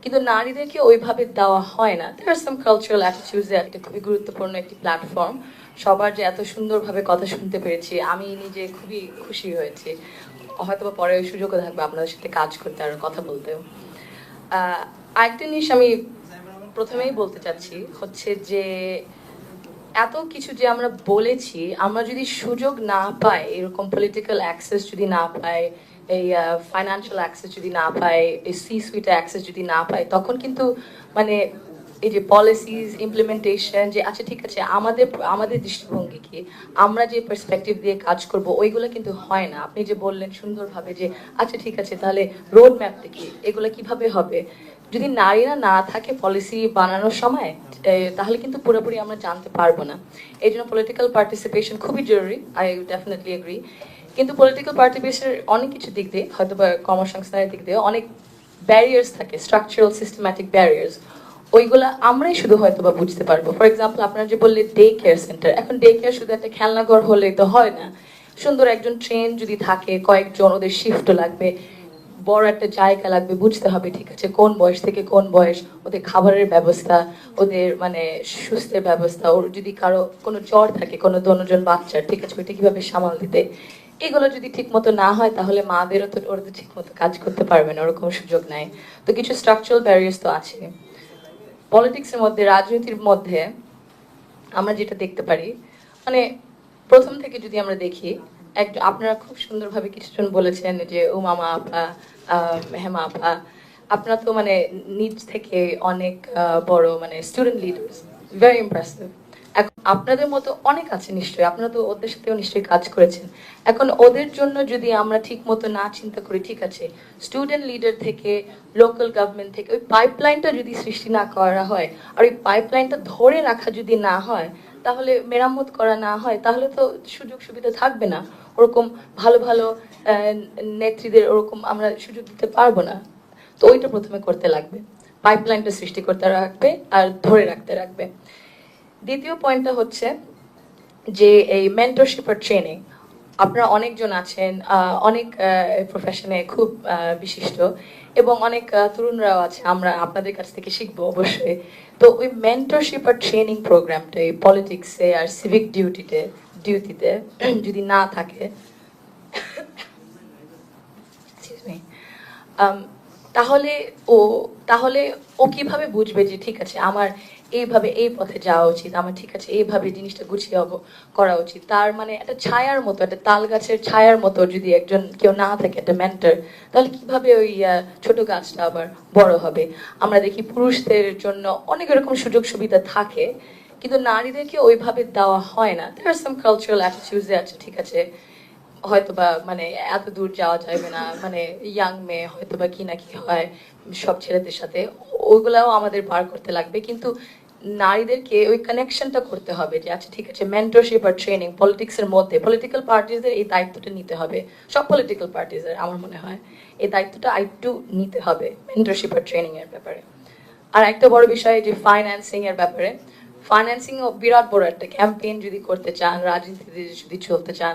কিন্তু নারীদেরকে ওইভাবে দেওয়া হয় না। দেয়ার আর সাম কালচারাল অ্যাটিটিউডস, একটা খুবই গুরুত্বপূর্ণ একটি প্ল্যাটফর্ম। সবার যে এত সুন্দরভাবে কথা শুনতে পেরেছি, আমি নিজে খুবই খুশি হয়েছি। হয়তো বা পরে সুযোগও থাকবে আপনাদের সাথে কাজ করতে আর কথা বলতেও। আরেকটা জিনিস আমি প্রথমেই বলতে চাচ্ছি হচ্ছে যে এত কিছু যে আমরা বলেছি, আমরা যদি সুযোগ না পাই, এরকম পলিটিক্যাল অ্যাক্সেস যদি না পাই, এই ফাইন্যান্সিয়াল অ্যাক্সেস যদি না পাই, এই সি সুইট অ্যাক্সেস যদি না পাই, তখন কিন্তু মানে এই যে পলিসিস ইমপ্লিমেন্টেশন, যে আচ্ছা ঠিক আছে আমাদের আমাদের দৃষ্টিভঙ্গি কি, আমরা যে পার্সপেক্টিভ দিয়ে কাজ করব, ওইগুলো কিন্তু হয় না। আপনি যে বললেন সুন্দরভাবে যে আচ্ছা ঠিক আছে তাহলে রোড ম্যাপটা কি, এগুলো কিভাবে হবে, যদি নারীরা না থাকে পলিসি বানানোর সময়, তাহলে কিন্তু পুরোপুরি আমরা জানতে পারবো না। এই জন্য পলিটিক্যাল পার্টিসিপেশন খুবই জরুরি, আই ডেফিনেটলি এগ্রি। কিন্তু পলিটিক্যাল পার্টিসিপেশনের অনেক কিছু দিক দিয়ে, হয়তো বা কর্মসংস্থানের দিক দিয়ে অনেক ব্যারিয়ার্স থাকে, স্ট্রাকচারাল সিস্টেম্যাটিক ব্যারিয়ার্স। ওইগুলো আমরাই শুধু হয়তো বা বুঝতে পারবো। ফর এক্সাম্পল, আপনারা যে বললে ডে কেয়ার সেন্টার, এখন ডে কেয়ার শুধু একটা খেলনাঘর হলেই তো হয় না। সুন্দর একজন ট্রেন যদি থাকে, কয়েকজন, ওদের শিফটও লাগবে, বড় একটা জায়গা লাগবে, বুঝতে হবে ঠিক আছে কোন বয়স থেকে কোন বয়স, ওদের খাবারের ব্যবস্থা, ওদের মানে সুস্থের ব্যবস্থা, ওর যদি কারো কোনো জ্বর থাকে, কোনো দনজন বাচ্চার, ঠিক আছে ওইটা কিভাবে সামাল দিতে। এগুলো যদি ঠিক মতো না হয়, তাহলে মাদেরও তো, ওরা তো ঠিক মতো কাজ করতে পারবে না, ওরকম সুযোগ নাই। তো কিছু স্ট্রাকচারাল ব্যারিয়ার্স তো আছে। পলিটিক্সের মধ্যে, রাজনীতির মধ্যে আমরা যেটা দেখতে পারি, মানে প্রথম থেকে যদি আমরা দেখি, আপনারা খুব সুন্দরভাবে কিছুজন বলেছেন যে উমামা আপা, হেমা আপা, আপনারা তো মানে নিজ থেকে অনেক বড় মানে স্টুডেন্ট লিডার্স, ভেরি ইমপ্রেসিভ। এখন আপনাদের মতো অনেক আছে নিশ্চয়ই, আপনারা তো ওদের সাথেও নিশ্চয়ই কাজ করেছেন। এখন ওদের জন্য যদি আমরা ঠিক মতো না চিন্তা করি, ঠিক আছে স্টুডেন্ট লিডার থেকে, লোকাল গভর্নমেন্ট থেকে ওই পাইপলাইনটা যদি সৃষ্টি না করা হয়, আর ওই পাইপলাইনটা ধরে রাখা যদি না হয়, তাহলে মেরামত করা না হয়, তাহলে তো সুযোগ সুবিধা থাকবে না। ওরকম ভালো ভালো নেত্রীদের ওরকম আমরা সুযোগ দিতে পারবো না। তো ওইটা প্রথমে করতে লাগবে, পাইপলাইনটা সৃষ্টি করতে রাখবে আর ধরে রাখতে রাখবে। দ্বিতীয় পয়েন্টটা হচ্ছে যে এই মেন্টরশিপ আর ট্রেনিং। আপনারা অনেকজন আছেন, অনেক প্রফেশনে খুব বিশিষ্ট, এবং অনেক তরুণরাও আছে, আমরা আপনাদের কাছ থেকে শিখবো অবশ্যই। তো ওই মেন্টরশিপ আর ট্রেনিং প্রোগ্রামটা এই পলিটিক্সে আর সিভিক ডিউটিতে যদি না থাকে, তাহলে ও তাহলে ও কিভাবে বুঝবে যে ঠিক আছে আমার এইভাবে এই পথে যাওয়া উচিত, আমার ঠিক আছে এইভাবে জিনিসটা গুছিয়ে করা উচিত। তার মানে একটা ছায়ার মতো, একটা তাল গাছের ছায়ার মতো যদি একজন কেউ না থাকে, একটা মেন্টর, তাহলে কিভাবে ওই ছোট গাছটা আবার বড় হবে। আমরা দেখি পুরুষদের জন্য অনেক এরকম সুযোগ সুবিধা থাকে, কিন্তু নারীদেরকে ওইভাবে দেওয়া হয় না। দেয়ার আর সাম কালচারাল অ্যাটিটিউডস আছে, ঠিক আছে হয়তোবা মানে এত দূর যাওয়া যাবে না, মানে ইয়াং মেয়ে হয়তোবা কি না কি হয় সব ছেলেদের সাথে, ওইগুলাও আমাদের বার করতে লাগবে। কিন্তু নারীদেরকে ওই কানেকশনটা করতে হবে যে আচ্ছা ঠিক আছে মেন্টরশিপ আর ট্রেনিং পলিটিক্সের মধ্যে, পলিটিক্যাল পার্টিজদের এই দায়িত্বটা নিতে হবে। সব পলিটিক্যাল পার্টিজের আমার মনে হয় এই দায়িত্বটা আরেকটু নিতে হবে মেন্টরশিপ আর ট্রেনিং এর ব্যাপারে। আর একটা বড় বিষয় যে ফাইন্যান্সিং এর ব্যাপারে, ফাইন্যান্সিং ও বিরাট বড় একটা ক্যাম্পেইন যদি করতে চান, রাজনীতিতে যদি চলতে চান,